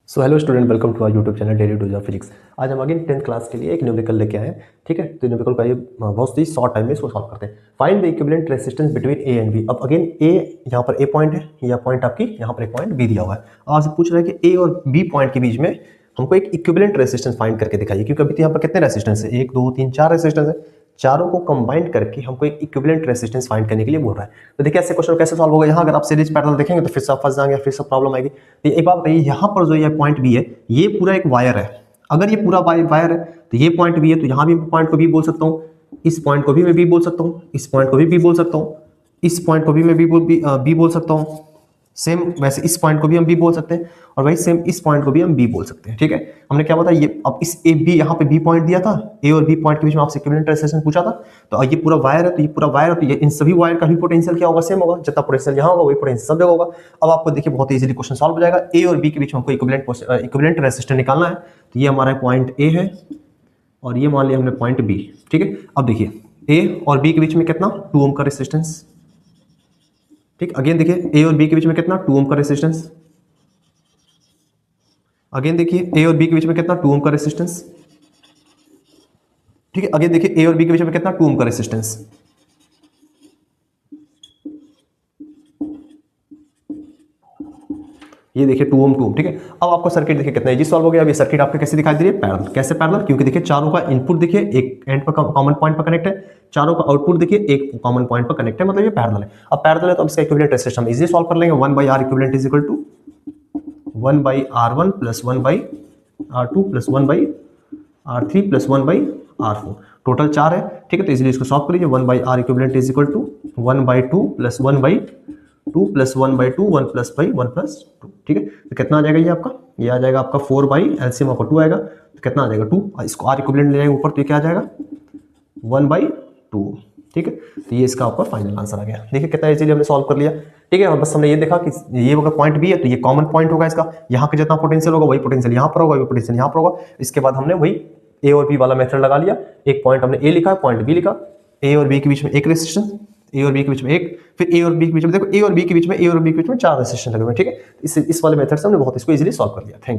So hello student, welcome to our YouTube channel daily dose of physics. आज हम again 10th class के लिए एक न्यूमेरिकल लेके आए हैं। ठीक है, तो न्यूमेरिकल का ये बहुत ही शॉर्ट टाइम में इसको सॉल्व करते हैं। Find the equivalent resistance between A and B. अब अगेन ए, यहाँ पर ए पॉइंट है, या पॉइंट आपकी यहाँ पर एक पॉइंट बी दिया हुआ है। आपसे पूछ रहा है कि ए और बी पॉइंट के बीच में हमको एक इक्विवेलेंट रेजिस्टेंस फाइंड करके दिखाइए, क्योंकि अभी यहाँ पर कितने रेजिस्टेंस है, 1 2 3 4 रेजिस्टेंस है। चारों को कंबाइन करके हमको एक इक्विवेलेंट रेजिस्टेंस फाइंड करने के लिए बोल रहा है। तो देखिए ऐसे क्वेश्चन कैसे सॉल्व होगा। यहाँ अगर आप सीरीज पैरेलल देखेंगे तो फिर से आप फंस जाएंगे, फिर से प्रॉब्लम आएगी। तो एक बात बताइए, यहाँ पर जो ये पॉइंट बी है, ये पूरा एक वायर है। अगर ये पूरा वायर है तो ये पॉइंट बी है, तो यहाँ भी पॉइंट को बी बोल सकता हूँ, इस पॉइंट को भी मैं बी बोल सकता हूँ, इस पॉइंट को भी बी बोल सकता हूँ, इस पॉइंट को भी मैं बी बोल सकता हूँ। सेम वैसे इस पॉइंट को भी हम बी बोल सकते हैं, और वही सेम इस पॉइंट को भी हम बी बोल सकते हैं। ठीक है, हमने क्या बताया, ये अब इस ए बी, यहाँ पे बी पॉइंट दिया था, ए और बी पॉइंट के बीच में आपसे इक्विवेलेंट रेजिस्टेंस पूछा था। तो ये पूरा वायर है, तो ये पूरा वायर है, तो ये इन सभी वायर का भी पोटेंशियल क्या होगा, सेम होगा। जितना पोटेंशियल यहाँ होगा वही पोटेंशियल सब जगह होगा। अब आपको देखिए बहुत इजीली क्वेश्चन सॉल्व हो जाएगा। ए और बी के बीच में हमको इक्विवेलेंट रेजिस्टेंस निकालना है। तो ये हमारा पॉइंट ए है और ये मान लिया हमने पॉइंट बी। ठीक है, अब देखिए ए और बी के बीच में कितना, 2 ओम का रेजिस्टेंस। ठीक, अगेन देखिए ए और बी के बीच में कितना, 2 ओम का रेजिस्टेंस। अगेन देखिए ए और बी के बीच में कितना, 2 ओम का रेजिस्टेंस। ठीक है, अगेन देखिए ए और बी के बीच में कितना, 2 ओम का रेजिस्टेंस। ये देखिए 2 ओम 2 ओम। ठीक है, अब आपको सर्किट देखिए कितना इजी सॉल्व हो गया। अब ये सर्किट आपको कैसे दिखाई दे रही है, पैरेलल। कैसे पैरेलल, क्योंकि देखिए चारों का इनपुट देखिए एक एंड पर कॉमन पॉइंट पर कनेक्ट है, चारों का आउटपुट देखिए एक कॉमन पॉइंट पर कनेक्ट है, मतलब ये पैरेलल है। अब पैरेलल है तो अब इसका इक्विवेलेंट रेजिस्टेंस हम इजीली सॉल्व कर लेंगे। 1/R equivalent is equal to 1/R1 plus 1/R2 plus 1/R3 plus 1/R4। Total 4 है। ठीक है, तो इजीली इसको सॉल्व करिए। 1/R equivalent is equal to 1/2 plus 1/2 plus 1/2 1 plus 1 plus 2। ठीक है, तो कितना आ जाएगा, ये आपका, ये आ जाएगा आपका 4 एलसीएम आपका 2 आएगा, तो कितना आ जाएगा 2। इसको आर इक्विवेलेंट ले जाएंगे ऊपर, तो ये क्या आ जाएगा 1/2। ठीक है, तो ये इसका आपका फाइनल आंसर आ गया। देखिए कितना इजीली हमने सॉल्व कर लिया। ठीक है, और बस हमने ये देखा कि ये अगर पॉइंट बी है तो ये कॉमन पॉइंट होगा इसका। यहाँ का जितना पोटेंशियल होगा वही पोटेंशियल यहाँ पर होगा, वही पोटेंशियल यहाँ पर होगा। इसके बाद हमने वही ए और बी वाला मेथड लगा लिया। एक पॉइंट हमने ए लिखा, पॉइंट बी लिखा, ए और बी के बीच में एक रेजिस्टेंस, ए और बी के बीच में एक, फिर ए और बी के बीच में देखो, ए और बी के बीच में 4 रेजिस्टेंस लगे हुए हैं। ठीक है, इस वाले मेथड से हमने बहुत इसको इजीली सॉल्व कर लिया। Thank you.